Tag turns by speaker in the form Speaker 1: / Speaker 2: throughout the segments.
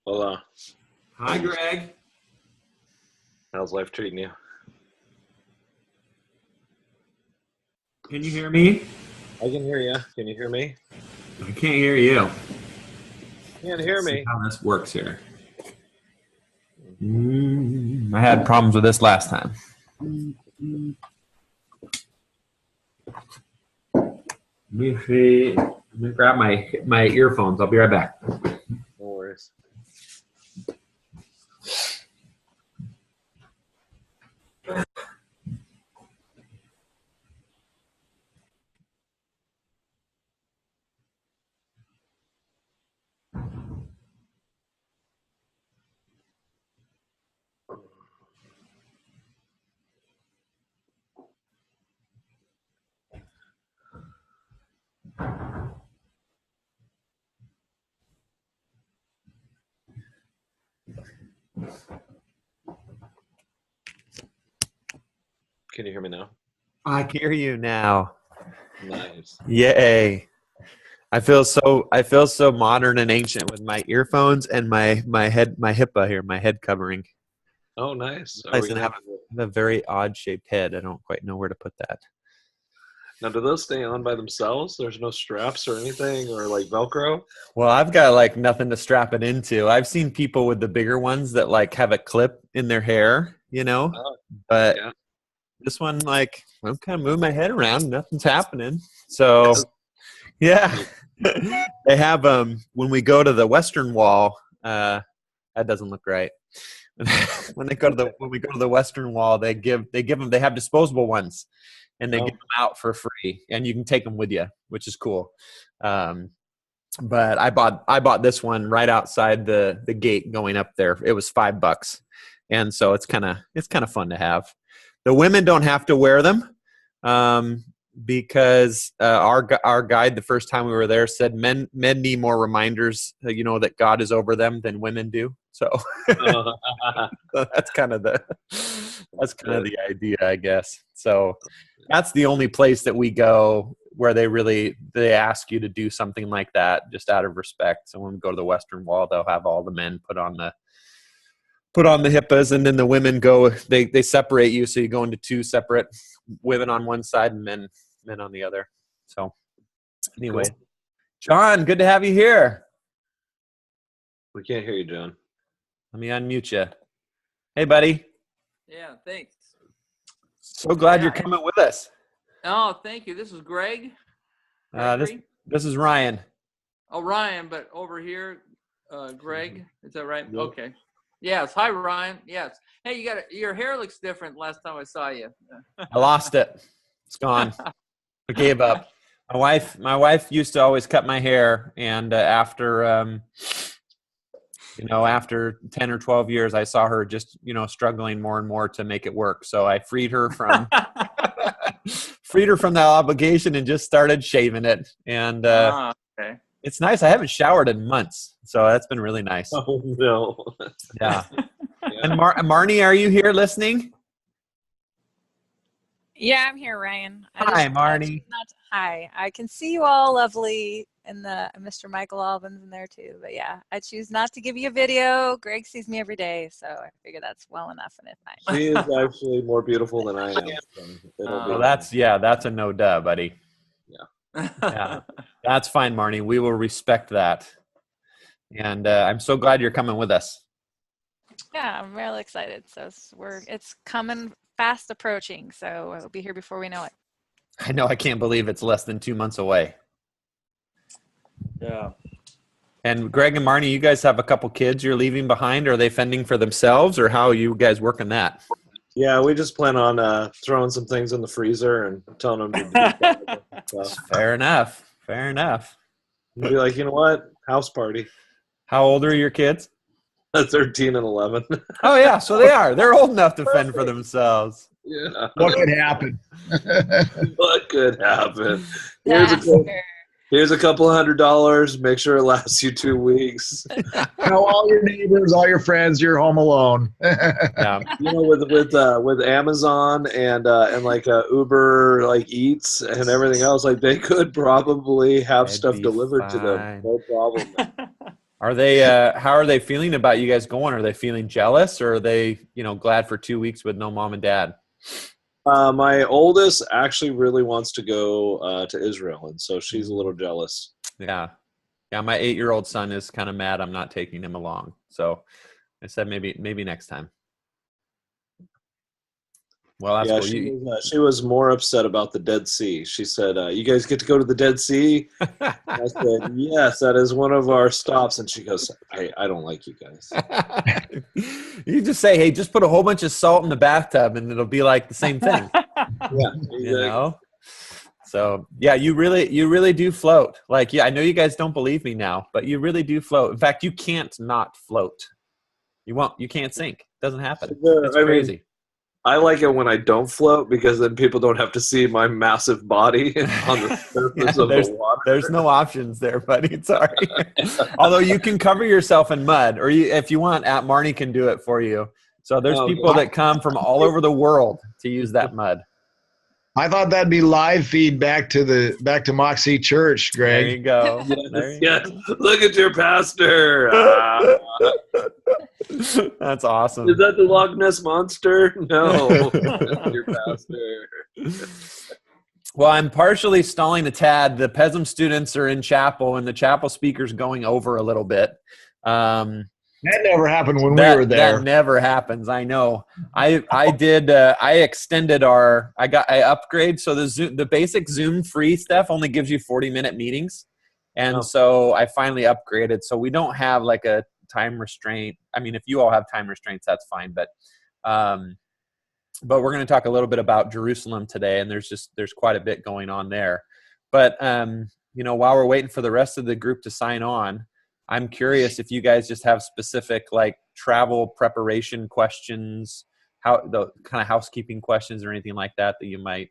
Speaker 1: Hola.
Speaker 2: Hi, Greg.
Speaker 1: How's life treating you?
Speaker 2: Can you hear me?
Speaker 1: I can hear you. Can you hear me?
Speaker 2: I can't hear you.
Speaker 1: Can't hear
Speaker 2: Let's see
Speaker 1: me.
Speaker 2: how this works here. I had problems with this last time. Let me see. Let me grab my earphones. I'll be right back.
Speaker 1: No worries. Can you hear me now?
Speaker 3: I can hear you now.
Speaker 1: Nice.
Speaker 3: Yay. I feel so modern and ancient with my earphones and my HIPAA here, my head covering.
Speaker 1: Oh, nice.
Speaker 3: I have a very odd shaped head. I don't quite know where to put that.
Speaker 1: Now, do those stay on by themselves? There's no straps or anything, or like Velcro?
Speaker 3: Well, I've got like nothing to strap it into. I've seen people with the bigger ones that like have a clip in their hair, but
Speaker 1: Yeah.
Speaker 3: this one, like, I'm kind of moving my head around. Nothing's happening. So, yeah. They have, when we go to the Western Wall, that doesn't look right. When we go to the Western Wall, they have disposable ones, and they give them out for free, and you can take them with you, which is cool. But I bought this one right outside the gate going up there. It was $5, and so it's kind of fun to have. The women don't have to wear them, because our guide the first time we were there said men need more reminders, that God is over them than women do. So that's kind of the idea, I guess. So that's the only place that we go where they ask you to do something like that, just out of respect. So when we go to the Western Wall, they'll have all the men put on the HIPAAs, and then the women go. They separate you, so you go into two separate, women on one side and men on the other. So anyway, cool. John, good to have you here.
Speaker 1: We can't hear you, John.
Speaker 3: Let me unmute you. Hey, buddy.
Speaker 4: Yeah, thanks.
Speaker 3: So glad you're coming with us.
Speaker 4: Oh, thank you. This is Greg.
Speaker 3: This is Ryan.
Speaker 4: Oh, Ryan, but over here, Greg. Is that right? Yep. Okay. Yes. Hi, Ryan. Yes. Hey, your hair looks different last time I saw you.
Speaker 3: I lost it. It's gone. I gave up. My wife used to always cut my hair, and after 10 or 12 years, I saw her just struggling more and more to make it work. So I freed her from that obligation and just started shaving it. And
Speaker 4: okay.
Speaker 3: It's nice. I haven't showered in months, so that's been really nice.
Speaker 1: Oh no.
Speaker 3: Yeah. And Marnie, are you here listening?
Speaker 5: Yeah, I'm here, Ryan.
Speaker 3: Hi, Marnie.
Speaker 5: Hi. I can see you all lovely, and Mr. Michael Albin's in there too. But yeah, I choose not to give you a video. Greg sees me every day, so I figure that's well enough. And if
Speaker 1: she is actually more beautiful than I am.
Speaker 3: Well, that's a no duh, buddy. Yeah, that's fine, Marnie. We will respect that. And I'm so glad you're coming with us.
Speaker 5: Yeah, I'm really excited. So it's coming fast approaching. So it'll be here before we know it.
Speaker 3: I know. I can't believe it's less than 2 months away.
Speaker 4: Yeah.
Speaker 3: And Greg and Marnie, you guys have a couple kids you're leaving behind. Are they fending for themselves, or how are you guys working that?
Speaker 1: Yeah, we just plan on throwing some things in the freezer and telling them to do that.
Speaker 3: Fair enough. Fair enough.
Speaker 1: Be like, you know what? House party.
Speaker 3: How old are your kids?
Speaker 1: 13 and 11.
Speaker 3: Oh, yeah. So they are. They're old enough to fend for themselves.
Speaker 1: Yeah.
Speaker 6: What could happen?
Speaker 1: What could happen?
Speaker 5: Here's
Speaker 1: a couple $100. Make sure it lasts you 2 weeks.
Speaker 6: Tell all your neighbors, all your friends, you're home alone.
Speaker 3: Yeah.
Speaker 1: With Amazon and like Uber, like Eats and everything else, like they could probably have stuff delivered to them. No problem.
Speaker 3: Are they? How are they feeling about you guys going? Are they feeling jealous, or are they, glad for 2 weeks with no mom and dad?
Speaker 1: My oldest actually really wants to go to Israel, and so she's a little jealous.
Speaker 3: Yeah. Yeah, my 8-year-old son is kind of mad I'm not taking him along. So I said maybe next time. Well, that's
Speaker 1: Yeah,
Speaker 3: cool.
Speaker 1: she was more upset about the Dead Sea. She said, "You guys get to go to the Dead Sea?" I said, "Yes, that is one of our stops." And she goes, "I don't like you guys."
Speaker 3: You just say, "Hey, just put a whole bunch of salt in the bathtub, and it'll be like the same thing."
Speaker 1: Yeah, exactly.
Speaker 3: So yeah, you really do float. Like, yeah, I know you guys don't believe me now, but you really do float. In fact, you can't not float. You can't sink. It doesn't happen. It's crazy.
Speaker 1: I like it when I don't float because then people don't have to see my massive body on the surface of the water.
Speaker 3: There's no options there, buddy. Sorry. Although you can cover yourself in mud, or if you want, Marnie can do it for you. So there's people that come from all over the world to use that mud.
Speaker 6: I thought that'd be live feed back to Moxie Church, Greg.
Speaker 3: There you go.
Speaker 1: Yes. Look at your pastor.
Speaker 3: That's awesome.
Speaker 1: Is that the Loch Ness Monster? No. Your pastor.
Speaker 3: Well, I'm partially stalling a tad. The PESM students are in chapel, and the chapel speaker's going over a little bit.
Speaker 6: That never happened when we were there.
Speaker 3: That never happens. I know. I extended I upgrade. So the basic Zoom free stuff only gives you 40-minute meetings. And so I finally upgraded. So we don't have like a time restraint. I mean, if you all have time restraints, that's fine. But we're going to talk a little bit about Jerusalem today, and there's quite a bit going on there. But while we're waiting for the rest of the group to sign on, I'm curious if you guys just have specific like travel preparation questions, the kind of housekeeping questions or anything like that you might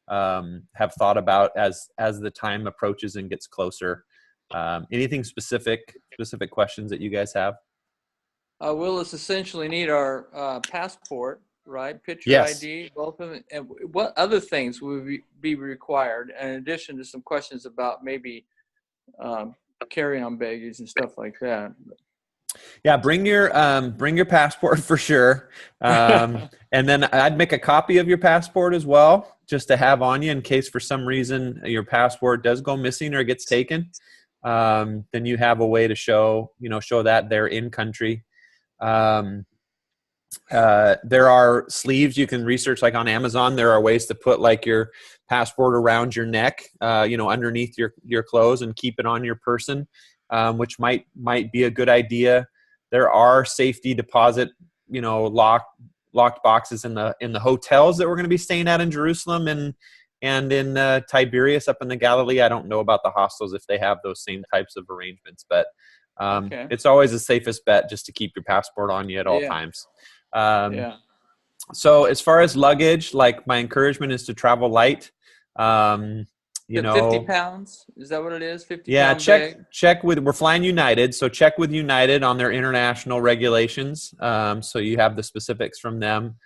Speaker 3: have thought about as the time approaches and gets closer. Anything specific questions that you guys have?
Speaker 4: We'll essentially need our passport, right? Picture
Speaker 3: Yes.
Speaker 4: ID, both of them. And what other things will be required in addition to some questions about maybe carry-on baggage and stuff like that?
Speaker 3: Yeah, bring your passport for sure, and then I'd make a copy of your passport as well, just to have on you in case for some reason your passport does go missing or gets taken. Then you have a way to show that they're in country. There are sleeves you can research, like on Amazon. There are ways to put like your passport around your neck, underneath your clothes, and keep it on your person, which might be a good idea. There are safety deposit, locked boxes in the hotels that we're going to be staying at in Jerusalem and in Tiberias up in the Galilee. I don't know about the hostels if they have those same types of arrangements, but it's always the safest bet just to keep your passport on you at all times. So as far as luggage, like my encouragement is to travel light.
Speaker 4: 50 pounds, is that what it is? 50
Speaker 3: yeah,
Speaker 4: pound bag?
Speaker 3: check with, we're flying United, so check with United on their international regulations, so you have the specifics from them.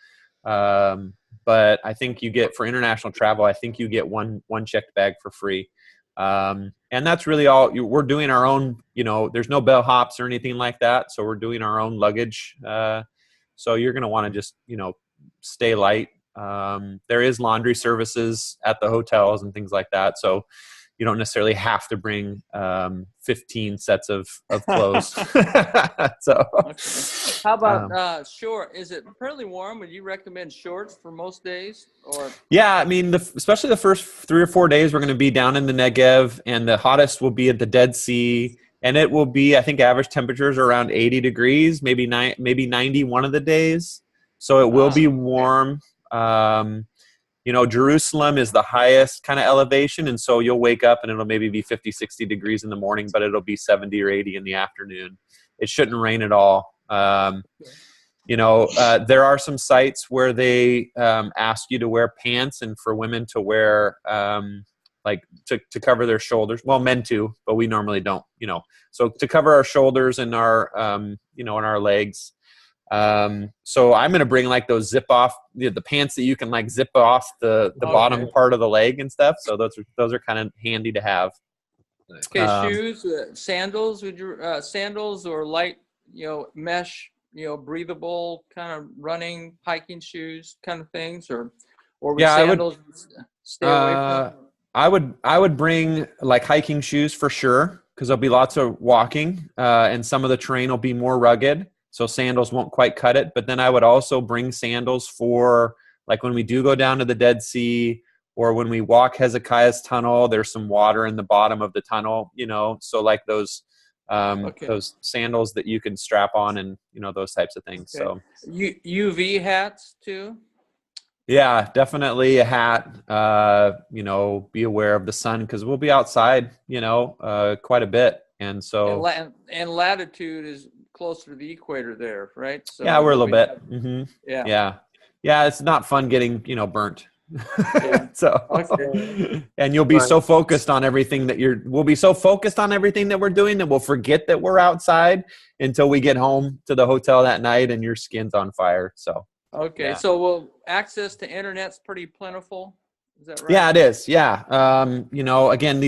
Speaker 3: But I think for international travel, I think you get one checked bag for free. And that's really all. We're doing our own, there's no bellhops or anything like that, so we're doing our own luggage. So you're going to want to just stay light. There is laundry services at the hotels and things like that, so you don't necessarily have to bring 15 sets of clothes. So,
Speaker 4: okay. How about short? Is it fairly warm? Would you recommend shorts for most days? Or
Speaker 3: yeah, I mean, especially the first 3 or 4 days, we're going to be down in the Negev, and the hottest will be at the Dead Sea, and it will be, I think, average temperatures around 80 degrees, maybe 90 one of the days. So it will be warm. Jerusalem is the highest kind of elevation, and so you'll wake up and it'll maybe be 50, 60 degrees in the morning, but it'll be 70 or 80 in the afternoon. It shouldn't rain at all. There are some sites where they ask you to wear pants, and for women to wear to cover their shoulders. Well, men too, but we normally don't. So to cover our shoulders and our and our legs. So I'm going to bring like those zip off, the pants that you can like zip off the bottom part of the leg and stuff. So those are kind of handy to have.
Speaker 1: Nice.
Speaker 4: Okay, shoes, sandals. Would you sandals or light, mesh, breathable kind of running, hiking shoes, kind of things, or would
Speaker 3: Yeah,
Speaker 4: sandals stay away from?
Speaker 3: I would bring like hiking shoes for sure, because there'll be lots of walking, and some of the terrain will be more rugged, so sandals won't quite cut it. But then I would also bring sandals for like when we do go down to the Dead Sea, or when we walk Hezekiah's tunnel. There's some water in the bottom of the tunnel, so like those sandals that you can strap on, and those types of things.
Speaker 4: Okay.
Speaker 3: So
Speaker 4: UV hats too.
Speaker 3: yeah, definitely a hat. Be aware of the sun, because we'll be outside, quite a bit. And so
Speaker 4: And latitude is closer to the equator there, right? So
Speaker 3: yeah, we're a little bit. Yeah. It's not fun getting, burnt.
Speaker 4: Yeah.
Speaker 3: So,
Speaker 4: Okay.
Speaker 3: and you'll be so focused on everything we'll be so focused on everything that we're doing that we'll forget that we're outside until we get home to the hotel that night and your skin's on fire. So.
Speaker 4: Okay,
Speaker 3: Yeah.
Speaker 4: so access to internet's pretty plentiful. Is that right?
Speaker 3: Yeah, it is. Yeah. Again,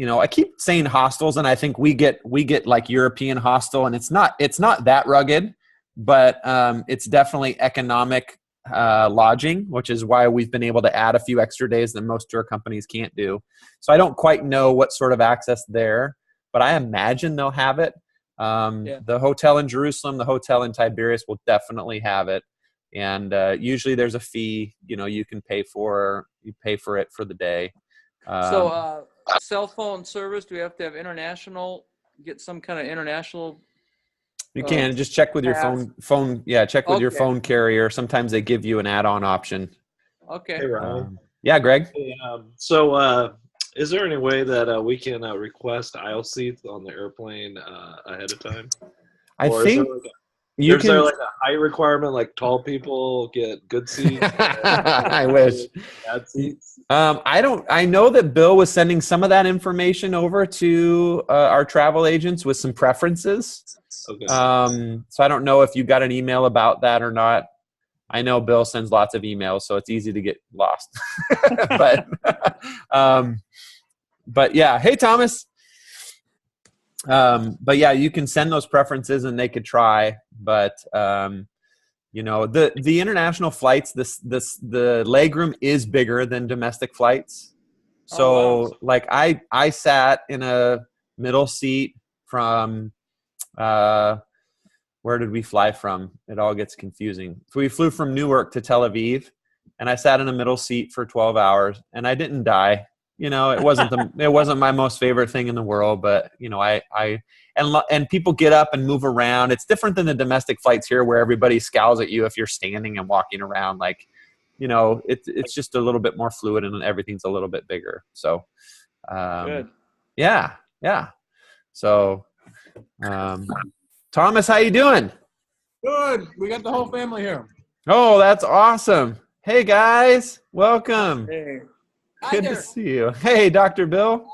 Speaker 3: I keep saying hostels, and I think we get like European hostel, and it's not that rugged, but it's definitely economic lodging, which is why we've been able to add a few extra days that most tour companies can't do. So I don't quite know what sort of access there, but I imagine they'll have it. The hotel in Jerusalem, the hotel in Tiberias will definitely have it. And usually there's a fee, you can pay for it for the day.
Speaker 4: So cell phone service, do we have to have get some kind of international?
Speaker 3: You can just check with your phone. Yeah. Check with your phone carrier. Sometimes they give you an add-on option.
Speaker 4: Okay.
Speaker 1: Hey, Ryan.
Speaker 3: Yeah, Greg.
Speaker 1: Hey, is there any way that we can request aisle seats on the airplane ahead of time?
Speaker 3: I think
Speaker 1: is there like a height requirement, like tall people get good seats?
Speaker 3: I wish.
Speaker 1: Bad seats?
Speaker 3: I know that Bill was sending some of that information over to our travel agents with some preferences.
Speaker 1: Okay.
Speaker 3: So I don't know if you got an email about that or not. I know Bill sends lots of emails, so it's easy to get lost. But yeah, hey Thomas. But yeah, you can send those preferences and they could try. But the international flights, the legroom is bigger than domestic flights. So like I sat in a middle seat from where did we fly from? It all gets confusing. So we flew from Newark to Tel Aviv, and I sat in a middle seat for 12 hours, and I didn't die. It wasn't my most favorite thing in the world, but and people get up and move around. It's different than the domestic flights here, where everybody scowls at you if you're standing and walking around. Like, it's just a little bit more fluid and everything's a little bit bigger. So,
Speaker 4: good.
Speaker 3: Yeah. So, Thomas, how you doing?
Speaker 7: Good. We got the whole family here.
Speaker 3: Oh, that's awesome. Hey guys, welcome.
Speaker 4: Hey.
Speaker 3: Good to see you. Hey, Dr. Bill.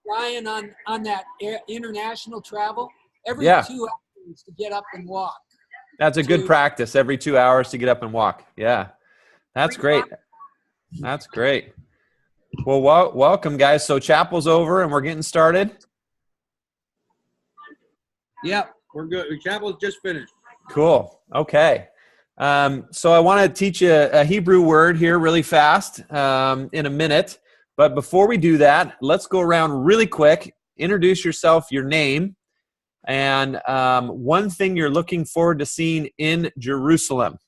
Speaker 7: Ryan, on that international travel, every 2 hours to get up and walk.
Speaker 3: That's a good practice, every 2 hours to get up and walk. Yeah, that's great. That's great. Well, welcome, guys. So chapel's over and we're getting started.
Speaker 7: Yep, we're good. Chapel's just finished.
Speaker 3: Cool. Okay. So I want to teach you a Hebrew word here really fast in a minute. But before we do that, let's go around really quick. Introduce yourself, your name, and one thing you're looking forward to seeing in Jerusalem.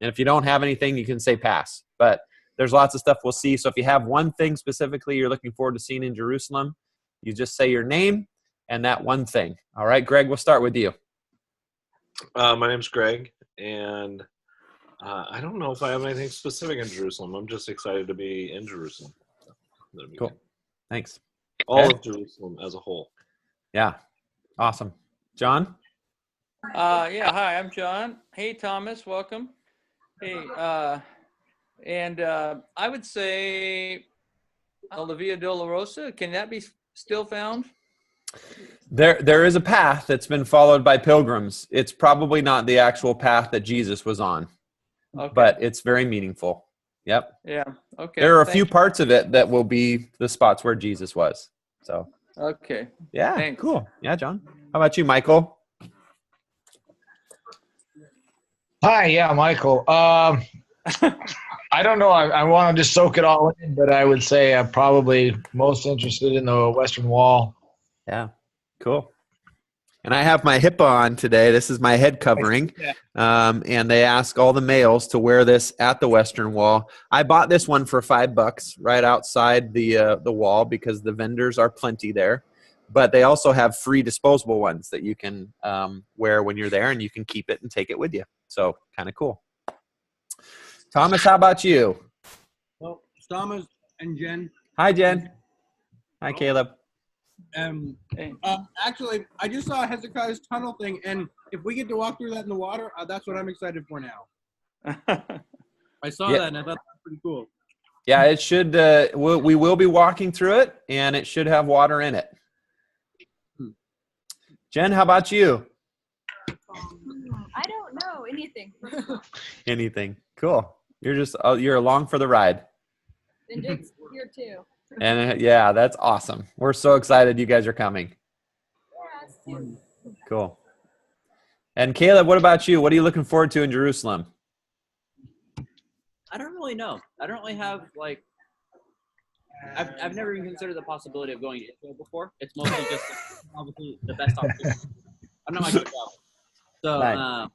Speaker 3: And if you don't have anything, you can say pass. But there's lots of stuff we'll see. So if you have one thing specifically you're looking forward to seeing in Jerusalem, you just say your name and that one thing. All right, Greg, we'll start with you.
Speaker 1: My name's Greg, and I don't know if I have anything specific in Jerusalem. I'm just excited to be in Jerusalem.
Speaker 3: Cool. Thanks.
Speaker 1: All of Jerusalem as a whole.
Speaker 3: Yeah. Awesome. John?
Speaker 4: Yeah, hi, I'm John. Hey, Thomas, welcome. Hey, and I would say La Via Dolorosa, can that be still found?
Speaker 3: There is a path that's been followed by pilgrims. It's probably not the actual path that Jesus was on, but it's very meaningful. Yep.
Speaker 4: Yeah. Okay.
Speaker 3: There are a
Speaker 4: thank
Speaker 3: few
Speaker 4: you.
Speaker 3: parts of it that will be the spots where Jesus was. So,
Speaker 4: Okay.
Speaker 3: yeah,
Speaker 4: Thanks.
Speaker 3: cool. Yeah, John. How about you, Michael?
Speaker 6: Hi, yeah, Michael. I don't know. I want to just soak it all in, but I would say I'm probably most interested in the Western Wall.
Speaker 3: Yeah, cool. And I have my HIPAA on today. This is my head covering. And they ask all the males to wear this at the Western Wall. I bought this one for $5 right outside the wall because the vendors are plenty there. But they also have free disposable ones that you can wear when you're there, and you can keep it and take it with you. So kind of cool. Thomas, how about you?
Speaker 8: Well, Thomas and Jen.
Speaker 3: Hi, Jen. Hi, Caleb.
Speaker 8: Actually, I just saw Hezekiah's tunnel thing, and if we get to walk through that in the water, that's what I'm excited for now. I saw that, and I thought that was pretty cool.
Speaker 3: Yeah, it should. We will be walking through it, and it should have water in it. Jen, how about you?
Speaker 9: I don't know anything.
Speaker 3: Anything. Cool. You're just you're along for the ride.
Speaker 9: And Jake's here too.
Speaker 3: And yeah, that's awesome. We're so excited you guys are coming.
Speaker 9: Yeah, us too.
Speaker 3: Cool. And Caleb, what about you? What are you looking forward to in Jerusalem?
Speaker 10: I don't really know. I don't really have like. I've never even considered the possibility of going to Israel before. It's mostly just obviously the best opportunity. I'm not much of a travel, so
Speaker 3: Nice.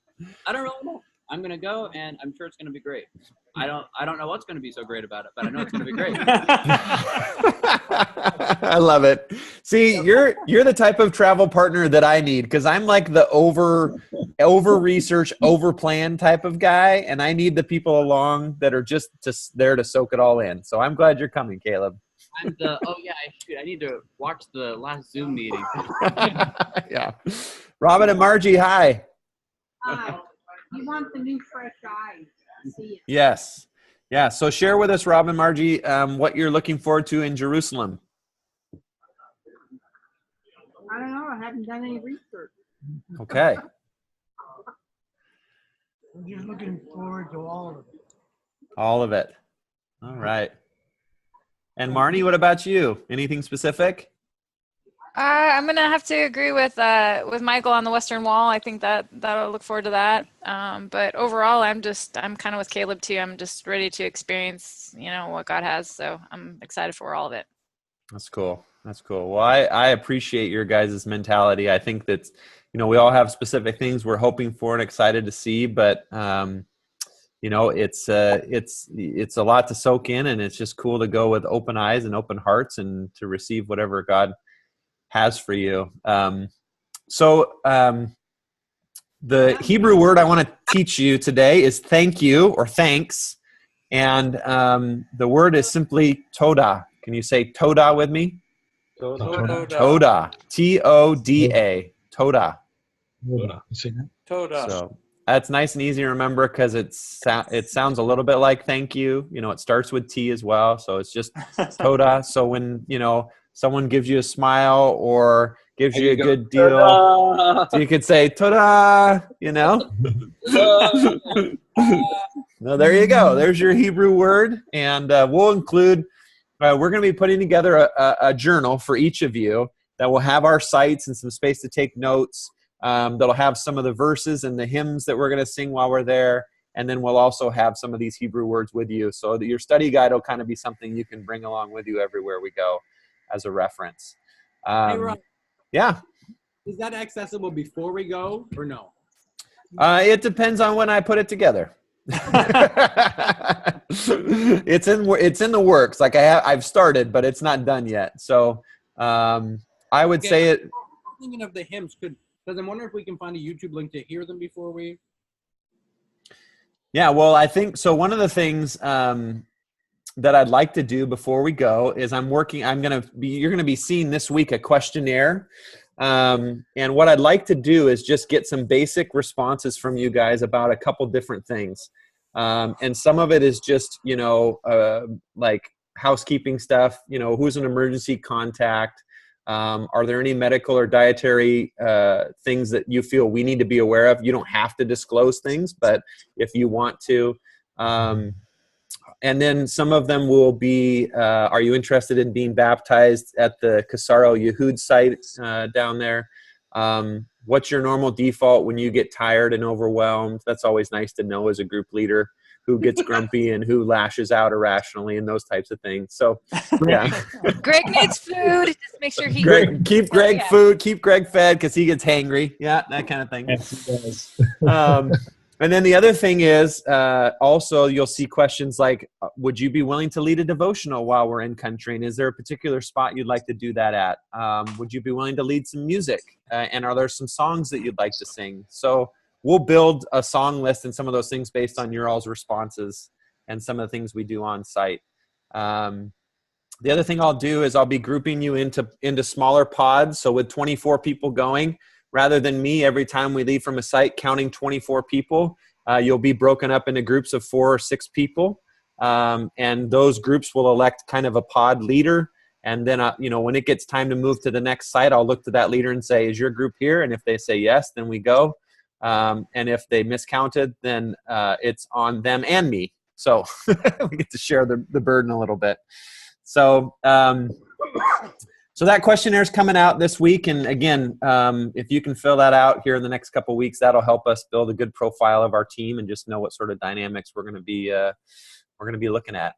Speaker 10: I don't really know. I'm gonna go, and I'm sure it's gonna be great. I don't know what's gonna be so great about it, but I know it's gonna be great.
Speaker 3: I love it. See, you're the type of travel partner that I need because I'm like the over research, over plan type of guy, and I need the people along that are just there to soak it all in. So I'm glad you're coming, Caleb.
Speaker 10: And oh yeah, I need to watch the last Zoom meeting.
Speaker 3: Yeah. Robin and Margie, hi.
Speaker 11: Hi. You want the new fresh eyes. See it.
Speaker 3: Yes. Yeah. So share with us, Robin and Margie, what you're looking forward to in Jerusalem.
Speaker 11: I don't know. I haven't done any research.
Speaker 3: Okay.
Speaker 11: I'm just looking forward to all of it.
Speaker 3: All of it. All right. And Marnie, what about you? Anything specific?
Speaker 5: I'm gonna have to agree with Michael on the Western Wall. I think that'll look forward to that. But overall, I'm kind of with Caleb too. I'm just ready to experience, what God has. So I'm excited for all of it.
Speaker 3: That's cool. That's cool. Well, I appreciate your guys' mentality. I think that, we all have specific things we're hoping for and excited to see, but it's a lot to soak in, and it's just cool to go with open eyes and open hearts and to receive whatever God has for you. The Hebrew word I want to teach you today is thank you or thanks. And the word is simply toda. Can you say toda with me?
Speaker 4: Toda.
Speaker 3: Toda. T-O-D-A. Toda.
Speaker 4: Toda.
Speaker 3: So that's nice and easy to remember because it sounds a little bit like thank you. It starts with T as well. So it's just toda. So when, someone gives you a smile or gives you a good deal, so you could say toda, No, there you go. There's your Hebrew word. And we'll include, we're going to be putting together a journal for each of you that will have our sites and some space to take notes. That'll have some of the verses and the hymns that we're going to sing while we're there. And then we'll also have some of these Hebrew words with you. So that your study guide will kind of be something you can bring along with you everywhere we go as a reference.
Speaker 8: Hey, Rob.
Speaker 3: Yeah.
Speaker 8: Is that accessible before we go or no?
Speaker 3: It depends on when I put it together. It's in the works. Like I've started, but it's not done yet. So I would say it.
Speaker 8: I'm thinking of the hymns, because I'm wondering if we can find a YouTube link to hear them before we.
Speaker 3: Yeah, well, I think so. One of the things that I'd like to do before we go is you're going to be seeing this week a questionnaire. And what I'd like to do is just get some basic responses from you guys about a couple different things. And some of it is just, like housekeeping stuff, who's an emergency contact? Are there any medical or dietary things that you feel we need to be aware of? You don't have to disclose things, but if you want to, And then some of them will be, are you interested in being baptized at the Kasaro Yehud site down there? What's your normal default when you get tired and overwhelmed? That's always nice to know as a group leader, who gets grumpy and who lashes out irrationally and those types of things. So, yeah.
Speaker 5: Greg needs food. Just make sure he
Speaker 3: Keep Greg food, keep Greg fed because he gets hangry. Yeah, that kind of thing.
Speaker 6: Yes, he does.
Speaker 3: And then the other thing is also you'll see questions like, would you be willing to lead a devotional while we're in country? And is there a particular spot you'd like to do that at? Would you be willing to lead some music? And are there some songs that you'd like to sing? So we'll build a song list and some of those things based on your all's responses and some of the things we do on site. The other thing I'll do is I'll be grouping you into smaller pods. So with 24 people going, rather than me every time we leave from a site counting 24 people, you'll be broken up into groups of 4 or 6 people. And those groups will elect kind of a pod leader. And then, when it gets time to move to the next site, I'll look to that leader and say, is your group here? And if they say yes, then we go. And if they miscounted, then it's on them and me. So we get to share the burden a little bit. So that questionnaire is coming out this week. And again, if you can fill that out here in the next couple of weeks, that'll help us build a good profile of our team and just know what sort of dynamics we're going to be looking at.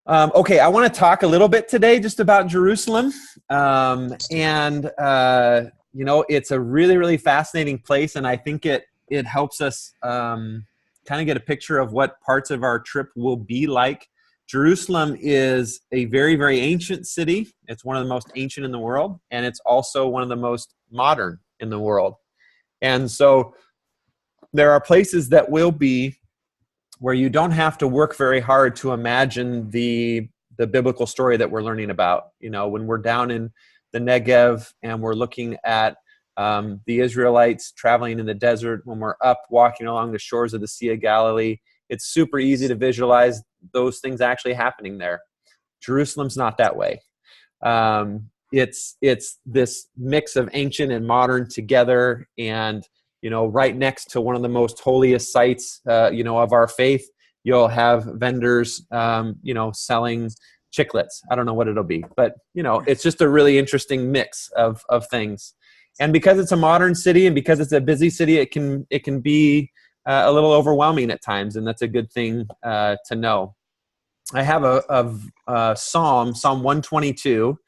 Speaker 3: Okay, I want to talk a little bit today just about Jerusalem. It's a really, really fascinating place. And I think it helps us kind of get a picture of what parts of our trip will be like. Jerusalem is a very, very ancient city. It's one of the most ancient in the world, and it's also one of the most modern in the world. And so there are places that will be where you don't have to work very hard to imagine the biblical story that we're learning about. When we're down in the Negev and we're looking at the Israelites traveling in the desert, when we're up walking along the shores of the Sea of Galilee, it's super easy to visualize those things actually happening there. Jerusalem's not that way. It's this mix of ancient and modern together, and right next to one of the most holiest sites of our faith, you'll have vendors selling chiclets. I don't know what it'll be, but it's just a really interesting mix of things. And because it's a modern city and because it's a busy city, it can be a little overwhelming at times, and that's a good thing to know. I have a Psalm 122,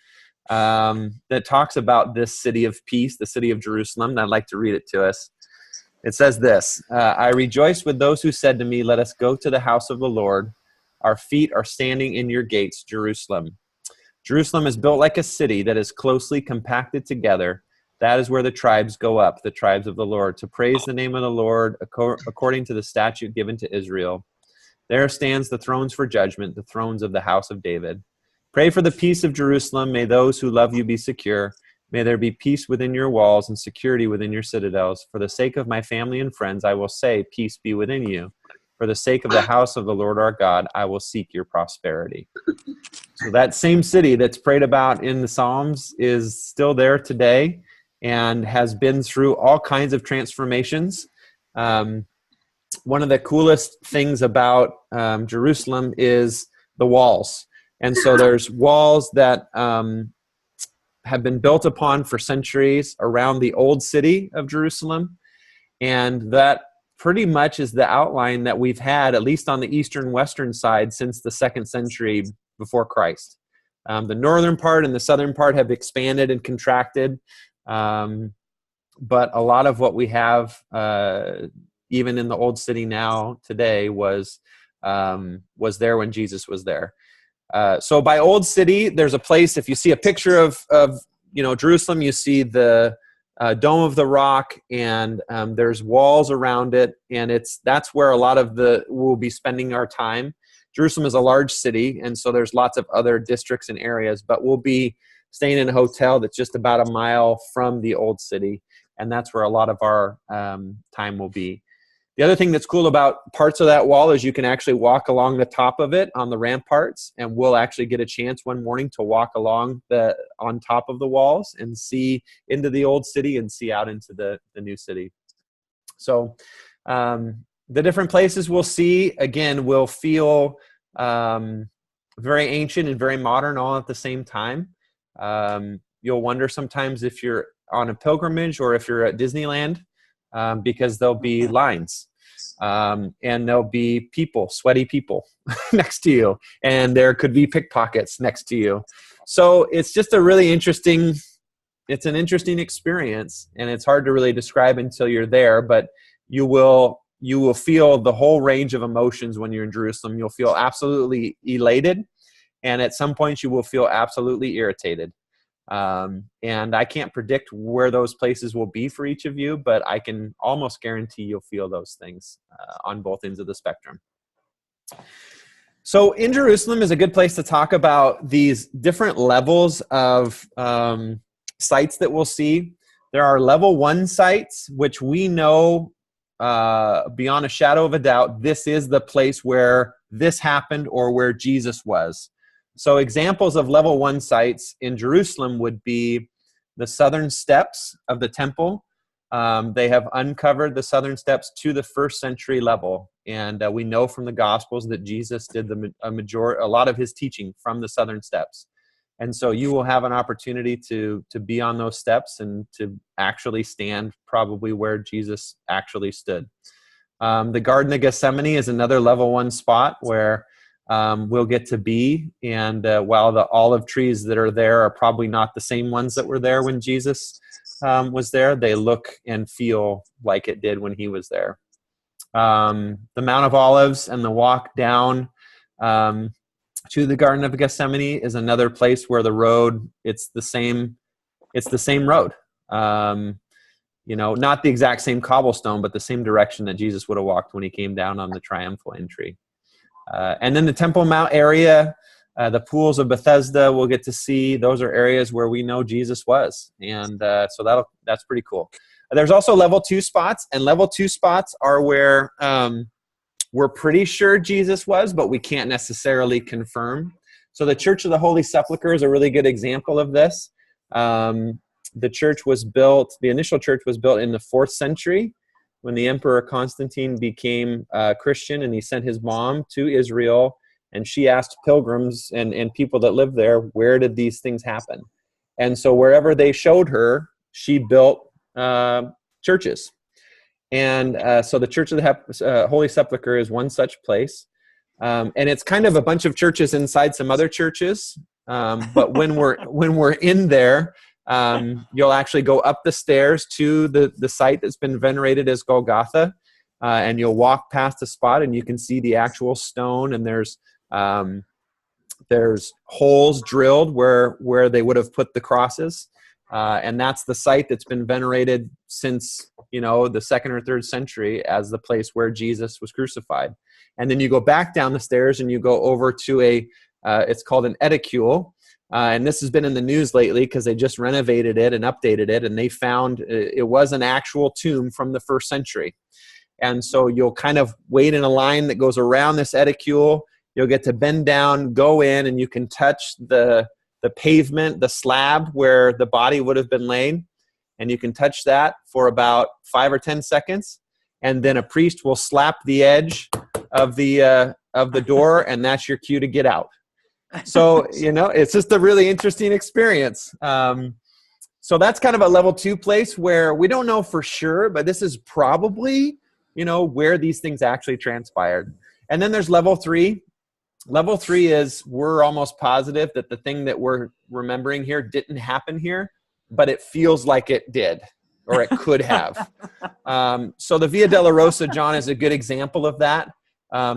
Speaker 3: that talks about this city of peace, the city of Jerusalem, and I'd like to read it to us. It says this, I rejoice with those who said to me, let us go to the house of the Lord. Our feet are standing in your gates, Jerusalem. Jerusalem is built like a city that is closely compacted together. That is where the tribes go up, the tribes of the Lord, to praise the name of the Lord according to the statute given to Israel. There stands the thrones for judgment, the thrones of the house of David. Pray for the peace of Jerusalem. May those who love you be secure. May there be peace within your walls and security within your citadels. For the sake of my family and friends, I will say, peace be within you. For the sake of the house of the Lord our God, I will seek your prosperity. So that same city that's prayed about in the Psalms is still there today and has been through all kinds of transformations. One of the coolest things about Jerusalem is the walls. And so there's walls that have been built upon for centuries around the old city of Jerusalem. And that pretty much is the outline that we've had, at least on the eastern western side, since the 2nd century before Christ. The northern part and the southern part have expanded and contracted. But a lot of what we have, even in the old city now today, was there when Jesus was there. So by old city, there's a place. If you see a picture of Jerusalem, you see the Dome of the Rock, and there's walls around it, and that's where a lot of we'll be spending our time. Jerusalem is a large city, and so there's lots of other districts and areas, but we'll be staying in a hotel that's just about a mile from the old city, and that's where a lot of our time will be. The other thing that's cool about parts of that wall is you can actually walk along the top of it on the ramparts, and we'll actually get a chance one morning to walk along on top of the walls and see into the old city and see out into the new city. So the different places we'll see, again, will feel very ancient and very modern all at the same time. You'll wonder sometimes if you're on a pilgrimage or if you're at Disneyland, because there'll be lines. And there'll be people, sweaty people next to you, and there could be pickpockets next to you. So it's just a really interesting, it's an interesting experience, and it's hard to really describe until you're there, but you will feel the whole range of emotions when you're in Jerusalem. You'll feel absolutely elated, and at some points you will feel absolutely irritated. And I can't predict where those places will be for each of you, but I can almost guarantee you'll feel those things on both ends of the spectrum. So in Jerusalem is a good place to talk about these different levels of sites that we'll see. There are level 1 sites, which we know beyond a shadow of a doubt, this is the place where this happened or where Jesus was. So examples of level 1 sites in Jerusalem would be the southern steps of the temple. They have uncovered the southern steps to the 1st century level. And we know from the Gospels that Jesus did a lot of his teaching from the southern steps. And so you will have an opportunity to be on those steps and to actually stand probably where Jesus actually stood. The Garden of Gethsemane is another level 1 spot where we'll get to be. And while the olive trees that are there are probably not the same ones that were there when Jesus was there, they look and feel like it did when he was there. The Mount of Olives and the walk down to the Garden of Gethsemane is another place where the road, it's the same road. Not the exact same cobblestone, but the same direction that Jesus would have walked when he came down on the triumphal entry. And then the Temple Mount area, the pools of Bethesda, we'll get to see. Those are areas where we know Jesus was. And so that's pretty cool. There's also level 2 spots, and level 2 spots are where we're pretty sure Jesus was, but we can't necessarily confirm. So the Church of the Holy Sepulchre is a really good example of this. The initial church was built in the 4th century when the Emperor Constantine became Christian, and he sent his mom to Israel, and she asked pilgrims and people that lived there, where did these things happen? And so wherever they showed her, she built churches. And so the Church of the Holy Sepulchre is one such place. And it's kind of a bunch of churches inside some other churches. But when we're in there, you'll actually go up the stairs to the site that's been venerated as Golgotha, and you'll walk past a spot and you can see the actual stone, and there's holes drilled where they would have put the crosses, and that's the site that's been venerated since the 2nd or 3rd century as the place where Jesus was crucified. And then you go back down the stairs and you go over to it's called an edicule. And this has been in the news lately because they just renovated it and updated it, and they found it was an actual tomb from the 1st century. And so you'll kind of wait in a line that goes around this edicule. You'll get to bend down, go in, and you can touch the pavement, the slab where the body would have been laid. And you can touch that for about 5 or 10 seconds. And then a priest will slap the edge of the door, and that's your cue to get out. So, it's just a really interesting experience. So that's kind of a level 2 place where we don't know for sure, but this is probably, where these things actually transpired. And then there's level 3. Level 3 is we're almost positive that the thing that we're remembering here didn't happen here, but it feels like it did, or it could have. So the Via Dolorosa, John, is a good example of that.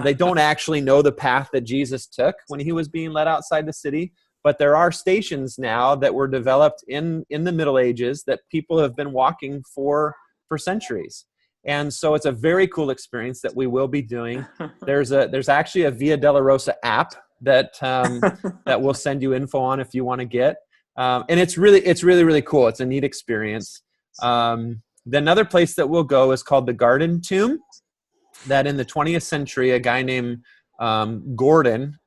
Speaker 3: They don't actually know the path that Jesus took when he was being led outside the city, but there are stations now that were developed in the Middle Ages that people have been walking for centuries. And so it's a very cool experience that we will be doing. There's actually a Via Dolorosa app that that we'll send you info on if you want to get. And it's really cool. It's a neat experience. Another place that we'll go is called the Garden Tomb. That in the 20th century, a guy named Gordon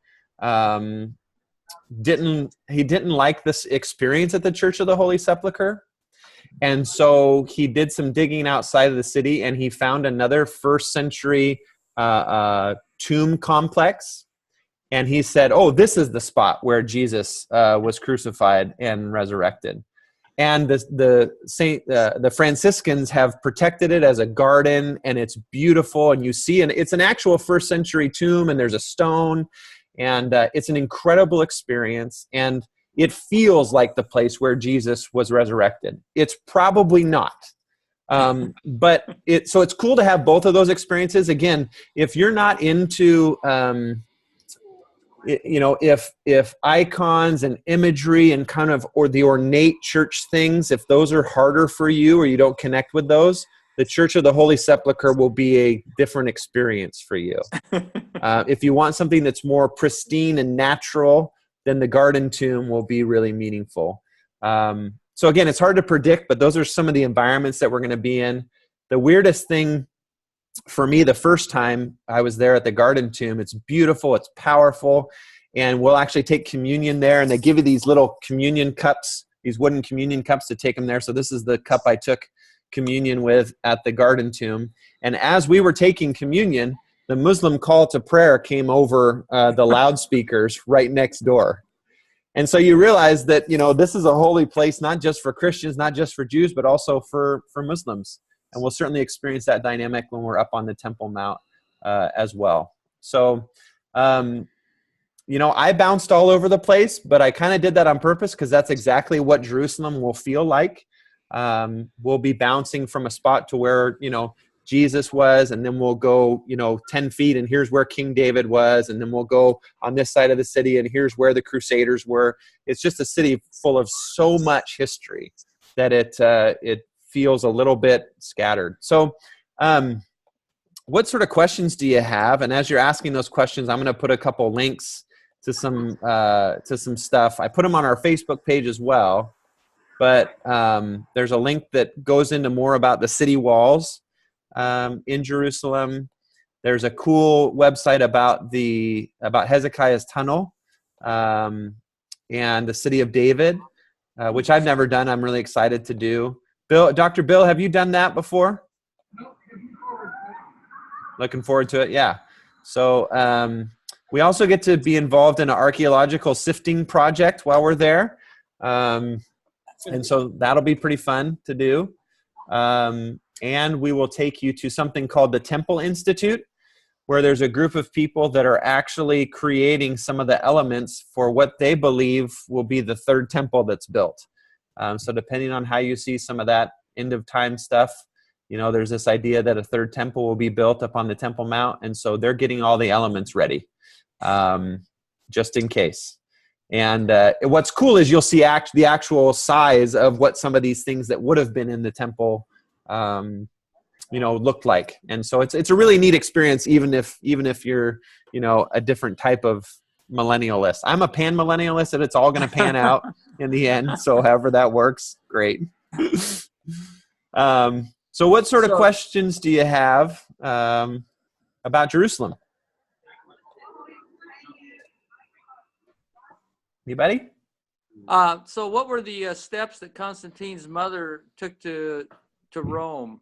Speaker 3: didn't like this experience at the Church of the Holy Sepulchre, And so he did some digging outside of the city, and he found another first century tomb complex. And he said, oh, this is the spot where Jesus was crucified and resurrected. And the Franciscans have protected it as a garden, and it's beautiful. And you see, and it's an actual first century tomb, and there's a stone, and it's an incredible experience. And it feels like the place where Jesus was resurrected. It's probably not. But so it's cool to have both of those experiences. Again, if you're not into, if icons and imagery and kind of, or the ornate church things, if those are harder for you or you don't connect with those, the Church of the Holy Sepulchre will be a different experience for you. If you want something that's more pristine and natural, then the Garden Tomb will be really meaningful. So again, it's hard to predict, but those are some of the environments that we're going to be in. The weirdest thing for me, the first time I was there at the Garden Tomb, it's beautiful, it's powerful, and we'll actually take communion there, and they give you these little communion cups, these wooden communion cups to take them there. So this is the cup I took communion with at the Garden Tomb. And as we were taking communion, the Muslim call to prayer came over the loudspeakers right next door. And so you realize that, this is a holy place, not just for Christians, not just for Jews, but also for Muslims. And we'll certainly experience that dynamic when we're up on the Temple Mount as well. So, I bounced all over the place, but I kind of did that on purpose because that's exactly what Jerusalem will feel like. We'll be bouncing from a spot to where, Jesus was, and then we'll go, 10 feet, and here's where King David was, and then we'll go on this side of the city, and here's where the Crusaders were. It's just a city full of so much history that it feels a little bit scattered. So what sort of questions do you have? And as you're asking those questions, I'm going to put a couple links to some stuff. I put them on our Facebook page as well, but there's a link that goes into more about the city walls in Jerusalem. There's a cool website about Hezekiah's tunnel and the city of David, which I've never done. I'm really excited to do. Dr. Bill, have you done that before? Looking forward to it. Yeah. So we also get to be involved in an archaeological sifting project while we're there. And so that'll be pretty fun to do. And we will take you to something called the Temple Institute, where there's a group of people that are actually creating some of the elements for what they believe will be the third temple that's built. So depending on how you see some of that end of time stuff, there's this idea that a third temple will be built up on the Temple Mount. And so they're getting all the elements ready, just in case. And what's cool is you'll see the actual size of what some of these things that would have been in the temple, looked like. And so it's a really neat experience, even if you're, a different type of millennialist. I'm a pan-millennialist, and it's all going to pan out in the end. So however that works, great. So what sort of questions do you have about Jerusalem? Anybody?
Speaker 4: So what were the steps that Constantine's mother took to Rome?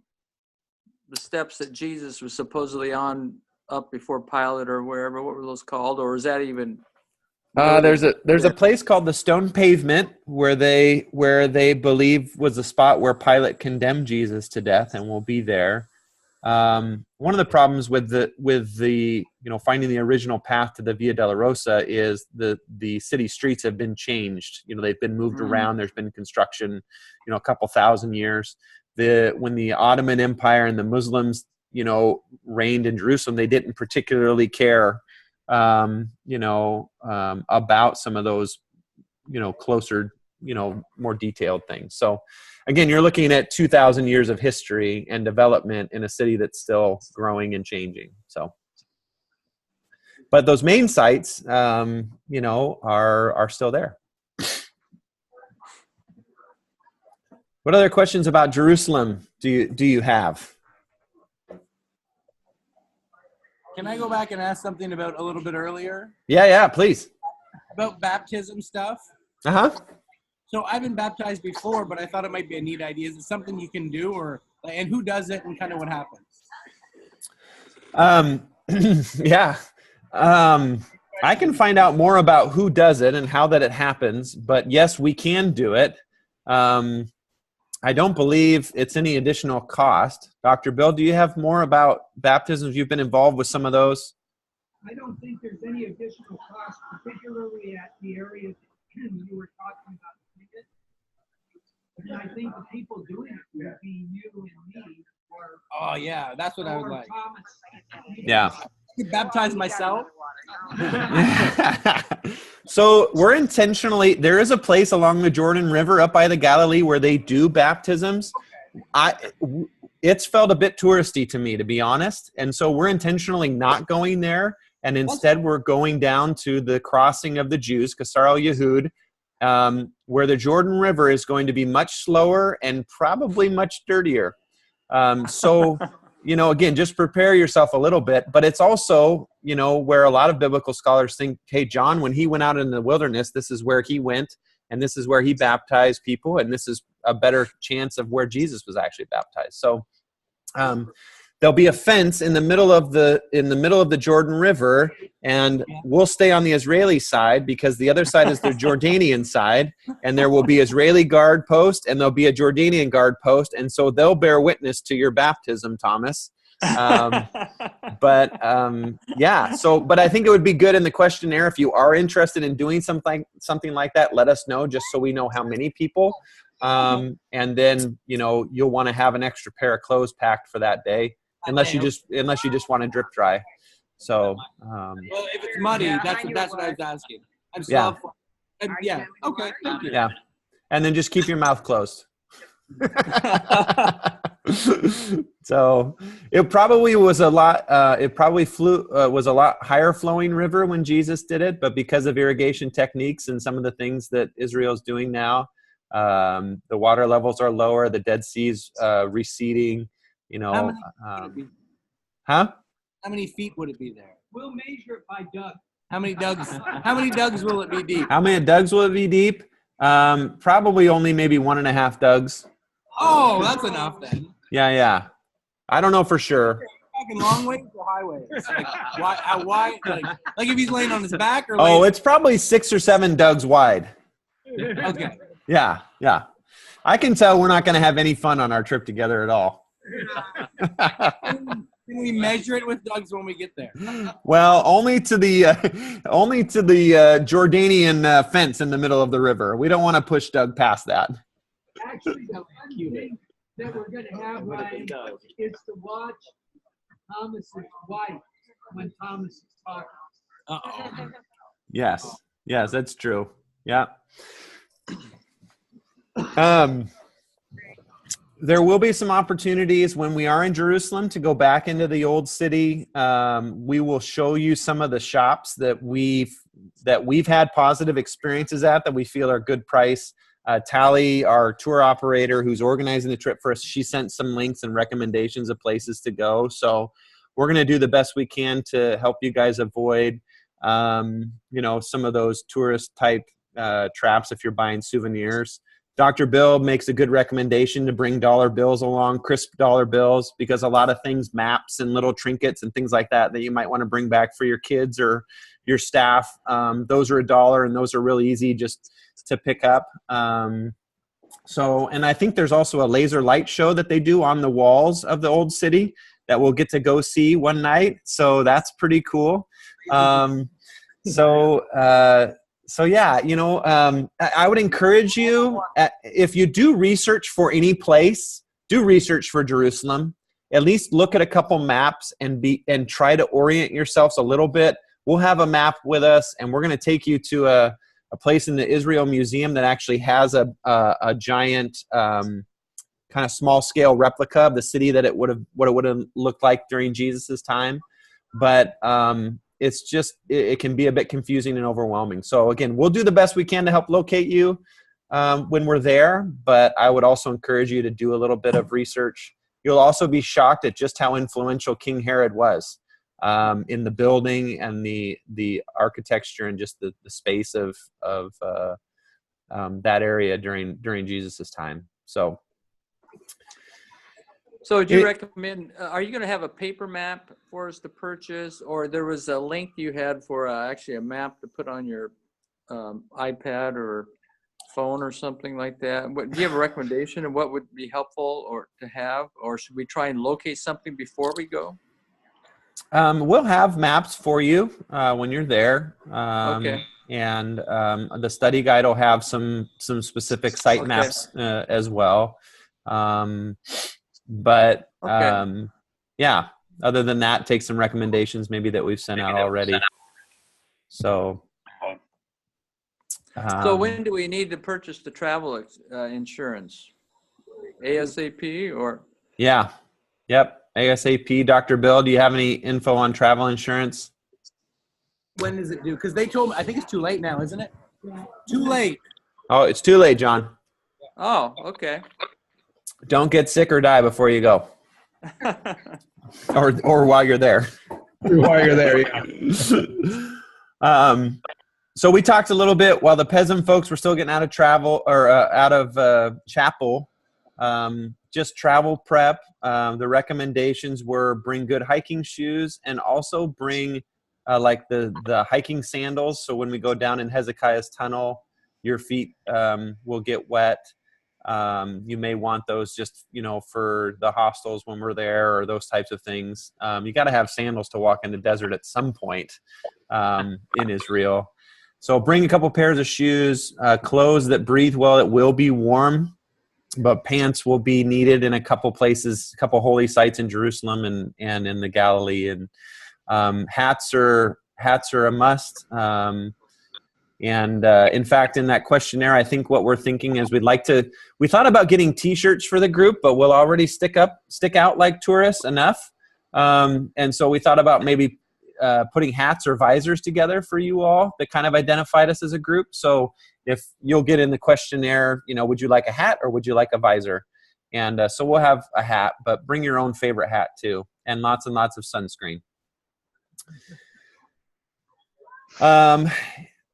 Speaker 4: The steps that Jesus was supposedly on up before Pilate or wherever. What were those called? Or is that even?
Speaker 3: There's a place called the Stone Pavement where they believe was the spot where Pilate condemned Jesus to death, and will be there. One of the problems with the finding the original path to the Via Dolorosa is the city streets have been changed. They've been moved around. There's been construction, a couple thousand years. When the Ottoman Empire and the Muslims, reigned in Jerusalem, they didn't particularly care, about some of those, closer, more detailed things. So again, you're looking at 2,000 years of history and development in a city that's still growing and changing. So, but those main sites, are still there. What other questions about Jerusalem do you have?
Speaker 8: Can I go back and ask something about a little bit earlier?
Speaker 3: Yeah, please.
Speaker 8: About baptism stuff.
Speaker 3: Uh-huh.
Speaker 8: So I've been baptized before, but I thought it might be a neat idea. Is it something you can do, and who does it, and kind of what happens?
Speaker 3: Yeah. I can find out more about who does it and how that it happens, but yes, we can do it. I don't believe it's any additional cost. Dr. Bill, do you have more about baptisms? You've been involved with some of those?
Speaker 11: I don't think there's any additional cost, particularly at the area that you were talking about. And I think the people doing it would be you and me.
Speaker 8: Oh yeah, that's what I would like.
Speaker 11: Thomas.
Speaker 3: Yeah.
Speaker 8: I could baptize myself.
Speaker 3: So we're intentionally, there is a place along the Jordan River up by the Galilee where they do baptisms. It's felt a bit touristy to me, to be honest. And so we're intentionally not going there. And instead we're going down to the crossing of the Jews, Qasar al-Yahud, where the Jordan River is going to be much slower and probably much dirtier. So, again, just prepare yourself a little bit, but it's also, where a lot of biblical scholars think, hey, John, when he went out in the wilderness, this is where he went, and this is where he baptized people, and this is a better chance of where Jesus was actually baptized. So, there'll be a fence in the middle of the Jordan River, and we'll stay on the Israeli side because the other side is the Jordanian side, and there will be Israeli guard post and there'll be a Jordanian guard post, and so they'll bear witness to your baptism, Thomas. But I think it would be good in the questionnaire if you are interested in doing something like that. Let us know just so we know how many people. And then you'll want to have an extra pair of clothes packed for that day. Unless you just want to drip dry. So
Speaker 8: well, if it's muddy, that's what I was asking. Okay, thank you.
Speaker 3: Yeah. And then just keep your mouth closed. So it probably was a lot was a lot higher flowing river when Jesus did it, but because of irrigation techniques and some of the things that Israel's doing now, the water levels are lower, the Dead Sea's receding.
Speaker 8: How many feet would it be there?
Speaker 11: We'll measure it by Doug.
Speaker 8: How many Dougs will it be deep?
Speaker 3: How many Dougs will it be deep? Probably only maybe 1.5 Dougs.
Speaker 8: Oh, that's enough then.
Speaker 3: Yeah. I don't know for sure.
Speaker 8: Talking long ways or high ways? How wide? Like if he's laying on his back or?
Speaker 3: Oh, it's probably 6 or 7 Dougs wide.
Speaker 8: Okay.
Speaker 3: Yeah. I can tell we're not going to have any fun on our trip together at all.
Speaker 8: Can we measure it with Dougs when we get there?
Speaker 3: Well, only to the Jordanian fence in the middle of the river. We don't want to push Doug past that.
Speaker 11: Actually, the one thing that we're going to have, Ryan, is to watch Thomas's wife when Thomas is talking.
Speaker 8: Uh-oh.
Speaker 3: Yes, that's true. Yeah. There will be some opportunities when we are in Jerusalem to go back into the old city. We will show you some of the shops that we've had positive experiences at that we feel are good price. Tally, our tour operator who's organizing the trip for us, she sent some links and recommendations of places to go. So we're going to do the best we can to help you guys avoid, some of those tourist type traps if you're buying souvenirs. Dr. Bill makes a good recommendation to bring dollar bills along, crisp dollar bills, because a lot of things, maps and little trinkets and things like that you might want to bring back for your kids or your staff. Those are $1 and those are really easy just to pick up. And I think there's also a laser light show that they do on the walls of the old city that we'll get to go see one night. So that's pretty cool. So yeah, I would encourage you, if you do research for any place, do research for Jerusalem. At least look at a couple maps and try to orient yourselves a little bit. We'll have a map with us, and we're going to take you to a place in the Israel Museum that actually has a giant kind of small scale replica of the city that it would have looked like during Jesus's time. But it's just, it can be a bit confusing and overwhelming. So again, we'll do the best we can to help locate you when we're there, but I would also encourage you to do a little bit of research. You'll also be shocked at just how influential King Herod was in the building and the architecture and just the space of that area during Jesus's time. So
Speaker 4: would you recommend, are you going to have a paper map for us to purchase, or there was a link you had for actually a map to put on your iPad or phone or something like that? Do you have a recommendation of what would be helpful or to have, or should we try and locate something before we go?
Speaker 3: We'll have maps for you when you're there.
Speaker 4: Okay.
Speaker 3: And the study guide will have some specific site maps as well. Yeah, other than that, take some recommendations maybe that we've sent out already. So
Speaker 4: when do we need to purchase the travel insurance? ASAP or?
Speaker 3: Yeah. Yep. ASAP. Dr. Bill, do you have any info on travel insurance?
Speaker 8: When is it due? Because they told me, I think it's too late now, isn't it? Too late.
Speaker 3: Oh, it's too late, John.
Speaker 4: Oh, okay.
Speaker 3: Don't get sick or die before you go. or while you're there.
Speaker 6: While you're there, yeah.
Speaker 3: So we talked a little bit while the PESM folks were still getting out of travel or out of chapel. Just travel prep. The recommendations were bring good hiking shoes and also bring like the hiking sandals. So when we go down in Hezekiah's tunnel, your feet will get wet. You may want those just, for the hostels when we're there or those types of things. You got to have sandals to walk in the desert at some point in Israel. So bring a couple pairs of shoes, clothes that breathe well. It will be warm, but pants will be needed in a couple places, a couple holy sites in Jerusalem and in the Galilee. And hats are a must. In fact, in that questionnaire, I think what we're thinking is we thought about getting t-shirts for the group, but we'll already stick out like tourists enough. And so we thought about maybe putting hats or visors together for you all that kind of identified us as a group. So if you'll get in the questionnaire, would you like a hat or would you like a visor? And so we'll have a hat, but bring your own favorite hat too, and lots of sunscreen.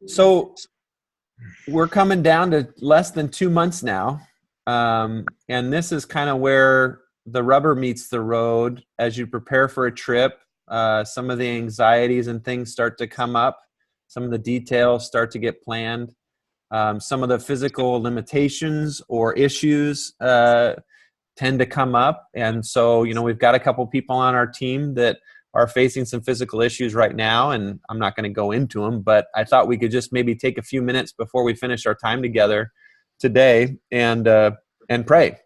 Speaker 3: So we're coming down to less than 2 months now. And this is kind of where the rubber meets the road as you prepare for a trip. Some of the anxieties and things start to come up. Some of the details start to get planned. Some of the physical limitations or issues tend to come up. And so, we've got a couple people on our team that are facing some physical issues right now, and I'm not going to go into them, but I thought we could just maybe take a few minutes before we finish our time together today and pray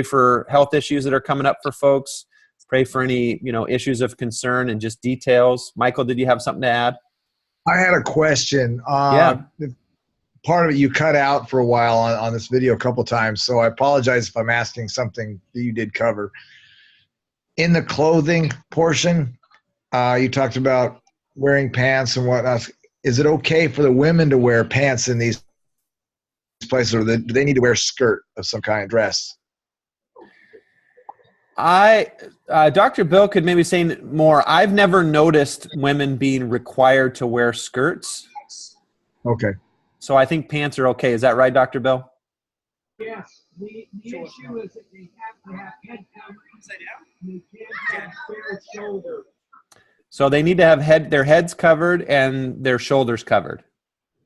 Speaker 3: for health issues that are coming up for folks. Pray for any, issues of concern and just details. Michael, did you have something to add?
Speaker 6: I had a question.
Speaker 3: Yeah.
Speaker 6: Part of it you cut out for a while on this video a couple times, so I apologize if I'm asking something that you did cover. In the clothing portion, you talked about wearing pants and whatnot. Is it okay for the women to wear pants in these places, or do they need to wear a skirt of some kind of dress?
Speaker 3: Dr. Bill could maybe say more. I've never noticed women being required to wear skirts.
Speaker 6: Okay.
Speaker 3: So I think pants are okay. Is that right, Dr. Bill?
Speaker 11: Yes. The issue is that they have to have head coverings. They can't have bare shoulders.
Speaker 3: So they need to have their heads covered and their shoulders covered.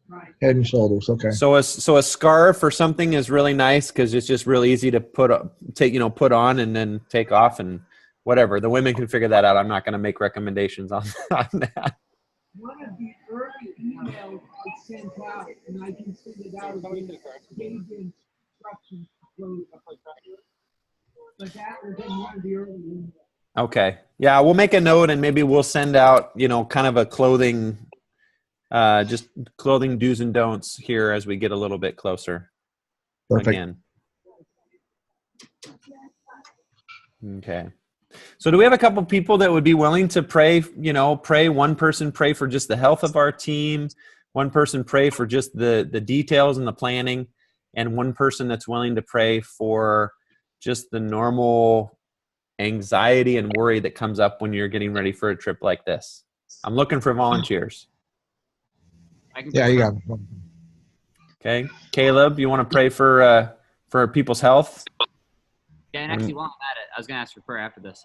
Speaker 11: Right.
Speaker 6: Head and shoulders. Okay.
Speaker 3: So a scarf or something is really nice because it's just really easy to put on and then take off and whatever. The women can figure that out. I'm not going to make recommendations on that.
Speaker 11: One of the early emails I sent out, and I can send it out again, gave the instructions to close. But that was in one of the early emails.
Speaker 3: Okay. Yeah, we'll make a note and maybe we'll send out, kind of a clothing do's and don'ts here as we get a little bit closer.
Speaker 6: Perfect.
Speaker 3: Again. Okay. So do we have a couple people that would be willing to pray, one person pray for just the health of our team, one person pray for just the details and the planning, and one person that's willing to pray for just the normal anxiety and worry that comes up when you're getting ready for a trip like this? I'm looking for volunteers.
Speaker 6: Yeah, you got it.
Speaker 3: Okay, Caleb, you want to pray for people's health?
Speaker 10: Yeah, and actually, while I'm at it, I was going to ask for prayer after this.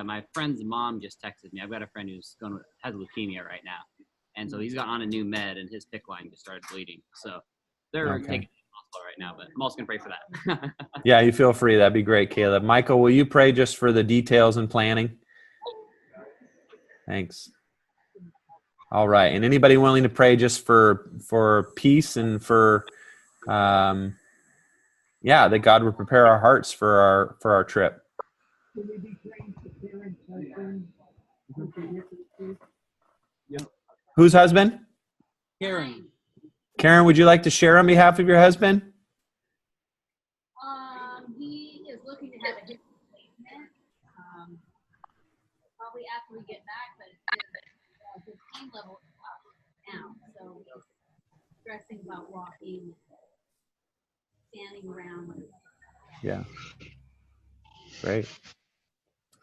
Speaker 10: My friend's mom just texted me. I've got a friend who's has leukemia right now, and so he's got on a new med, and his PICC line just started bleeding. So they're taking it to the hospital right now, but I'm also going to pray for that.
Speaker 3: Yeah, you feel free. That'd be great, Caleb. Michael, will you pray just for the details and planning? Thanks. All right, and anybody willing to pray just for peace and for, that God would prepare our hearts for our trip. Whose husband?
Speaker 8: Karen.
Speaker 3: Karen, would you like to share on behalf of your husband?
Speaker 9: He is looking to have a hip replacement. Probably after we get back, but his pain level is up now, so he's stressing about walking, standing around.
Speaker 3: Yeah. Great.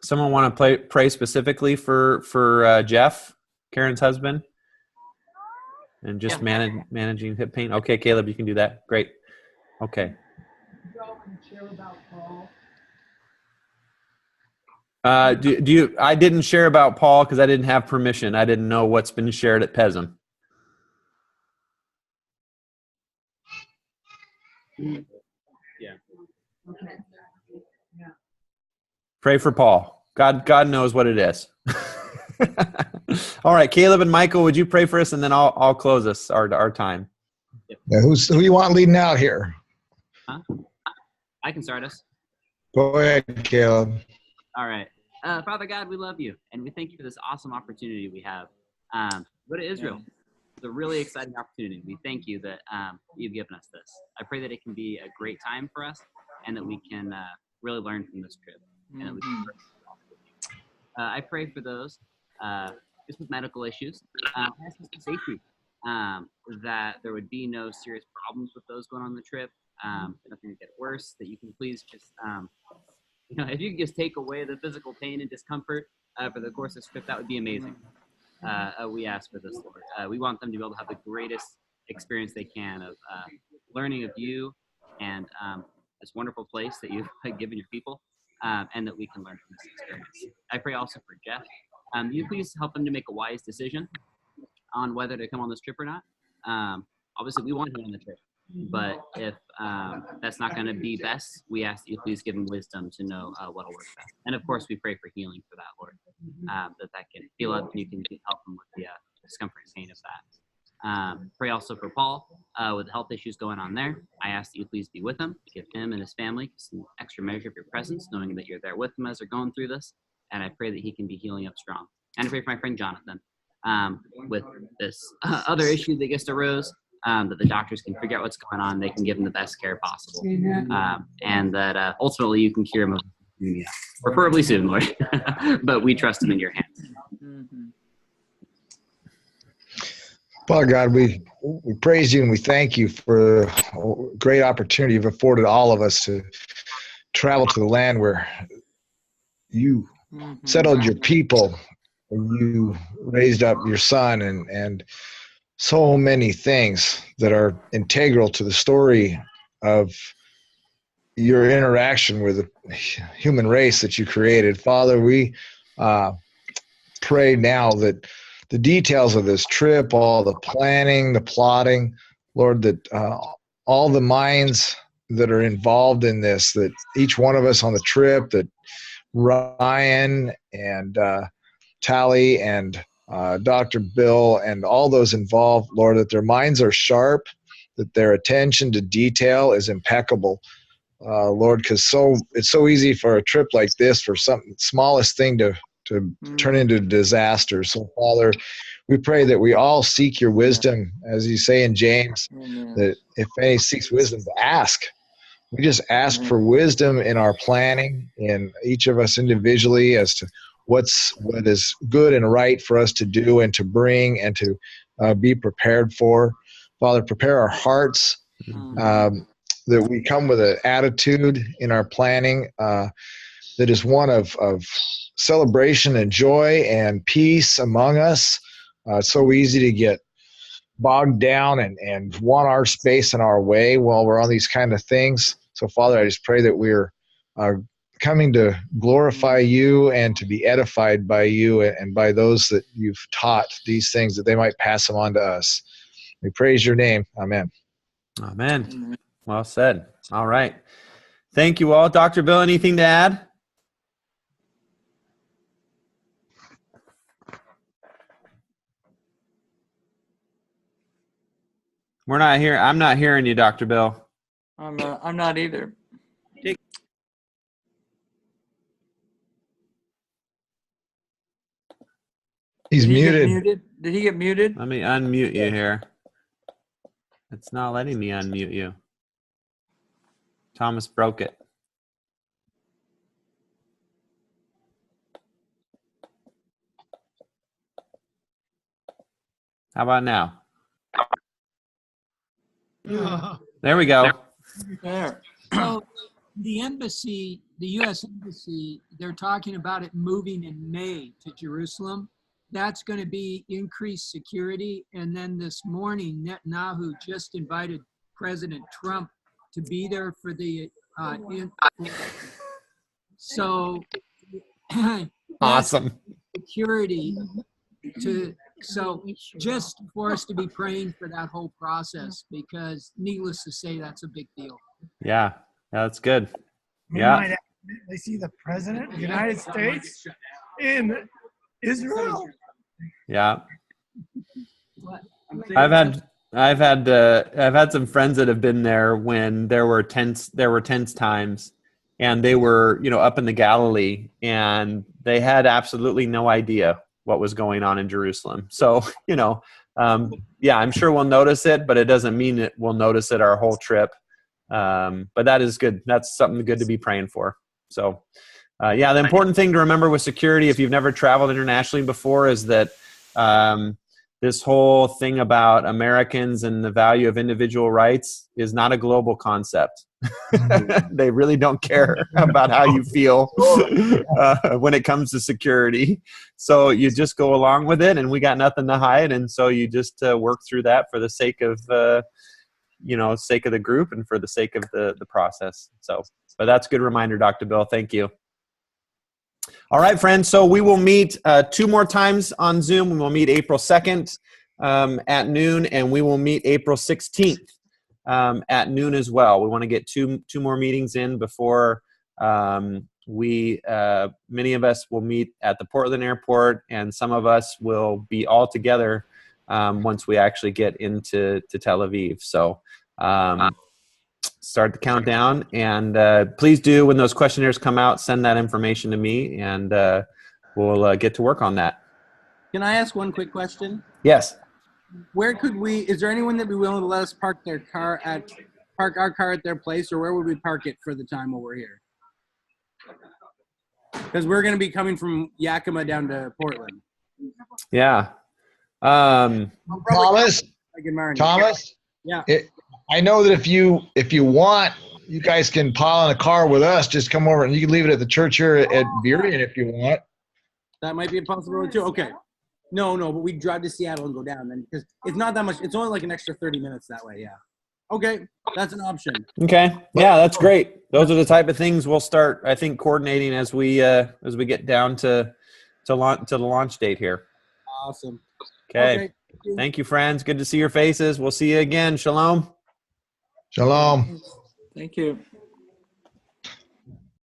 Speaker 3: Someone want to pray specifically for Jeff, Karen's husband, and just managing hip pain? Okay, Caleb, you can do that. Great. Okay. Do you? I didn't share about Paul because I didn't have permission. I didn't know what's been shared at PESM.
Speaker 10: Yeah.
Speaker 3: Pray for Paul. God knows what it is. All right, Caleb and Michael, would you pray for us, and then I'll close us our time.
Speaker 6: Yeah, who you want leading out here?
Speaker 10: Huh? I can start us.
Speaker 6: Go ahead, Caleb.
Speaker 10: All right. Father God, we love you, and we thank you for this awesome opportunity we have. Go to Israel. It's a really exciting opportunity. We thank you that you've given us this. I pray that it can be a great time for us, and that we can really learn from this trip. And that we can I pray for those just with medical issues, safety, that there would be no serious problems with those going on the trip. Nothing to get worse. That you can please just if you could just take away the physical pain and discomfort for the course of this trip, that would be amazing. We ask for this, Lord. We want them to be able to have the greatest experience they can of learning of you and this wonderful place that you've given your people, and that we can learn from this experience. I pray also for Jeff. You please help him to make a wise decision on whether to come on this trip or not. Obviously, we want him on the trip. But if that's not going to be best, we ask that you please give him wisdom to know what'll work best. And of course, we pray for healing for that, Lord, that can heal up and you can help him with the discomfort and pain of that. Pray also for Paul with the health issues going on there. I ask that you please be with him, give him and his family some extra measure of your presence, knowing that you're there with them as they're going through this. And I pray that he can be healing up strong. And I pray for my friend Jonathan with this other issue that just arose. That the doctors can figure out what's going on, they can give him the best care possible, and that ultimately you can cure him of leukemia, preferably soon, Lord. But we trust him in your hands.
Speaker 6: Father God, we praise you and we thank you for a great opportunity you've afforded all of us to travel to the land where you settled your people, you raised up your son, and so many things that are integral to the story of your interaction with the human race that you created. Father, we pray now that the details of this trip, all the planning, the plotting, Lord, that all the minds that are involved in this, that each one of us on the trip, that Ryan and Tally and Dr. Bill and all those involved, Lord, that their minds are sharp, that their attention to detail is impeccable, Lord, because it's so easy for a trip like this, for some smallest thing to turn into disaster. So, Father, we pray that we all seek your wisdom, as you say in James, that if any seeks wisdom, to ask. We just ask for wisdom in our planning, in each of us individually, as to what is good and right for us to do and to bring and to be prepared for. Father, prepare our hearts, that we come with an attitude in our planning that is one of celebration and joy and peace among us. It's so easy to get bogged down and want our space and our way while we're on these kind of things. So, Father, I just pray that we're coming to glorify you and to be edified by you and by those that you've taught these things, that they might pass them on to us. We praise your name. Amen.
Speaker 3: Amen. Well said. All right. Thank you all. Dr. Bill, anything to add? We're not here. I'm not hearing you, Dr. Bill.
Speaker 4: I'm not either.
Speaker 6: He's
Speaker 4: Did he get
Speaker 6: muted.
Speaker 4: muted? Did he get muted?
Speaker 3: Let me unmute you here. It's not letting me unmute you. Thomas broke it. How about now? There we go.
Speaker 4: There.
Speaker 7: So the embassy, the U.S. embassy, they're talking about it moving in May to Jerusalem. That's going to be increased security. And then this morning, Netanyahu just invited President Trump to be there for the so
Speaker 3: Awesome.
Speaker 7: security so just for us to be praying for that whole process, because needless to say, that's a big deal.
Speaker 3: Yeah, that's good.
Speaker 12: We
Speaker 3: Yeah.
Speaker 12: might actually see the president of the United States in Israel.
Speaker 3: Yeah. I've had some friends that have been there when there were tense times, and they were, up in the Galilee, and they had absolutely no idea what was going on in Jerusalem. So, yeah, I'm sure we'll notice it, but it doesn't mean that we'll notice it our whole trip. But that is good. That's something good to be praying for. So, yeah, the important thing to remember with security, if you've never traveled internationally before, is that this whole thing about Americans and the value of individual rights is not a global concept. They really don't care about how you feel when it comes to security. So you just go along with it, and we got nothing to hide. And so you just work through that for the sake of, sake of the group and for the sake of the process. So, but that's a good reminder, Dr. Bill. Thank you. All right, friends. So we will meet 2 more times on Zoom. We will meet April 2nd at noon, and we will meet April 16th at noon as well. We want to get two more meetings in before many of us will meet at the Portland airport, and some of us will be all together once we actually get into Tel Aviv. So start the countdown, and please do, when those questionnaires come out, send that information to me, and we'll get to work on that.
Speaker 8: Can I ask one quick question?
Speaker 3: Yes.
Speaker 8: Is there anyone that would be willing to let us park our car at their place, or where would we park it for the time while we're here? Because we're going to be coming from Yakima down to Portland.
Speaker 3: Yeah.
Speaker 6: Thomas?
Speaker 8: Yeah.
Speaker 6: I know that if you want, you guys can pile in a car with us. Just come over, and you can leave it at the church here at Burien if you want.
Speaker 8: That might be a possibility too. Okay. No, but we drive to Seattle and go down then, because it's not that much. It's only like an extra 30 minutes that way. Yeah. Okay, that's an option.
Speaker 3: Okay. Yeah, that's great. Those are the type of things we'll start, I think, coordinating as we get down to the launch date here.
Speaker 8: Awesome.
Speaker 3: Okay. Thank you, friends. Good to see your faces. We'll see you again. Shalom.
Speaker 6: Shalom.
Speaker 4: Thank you.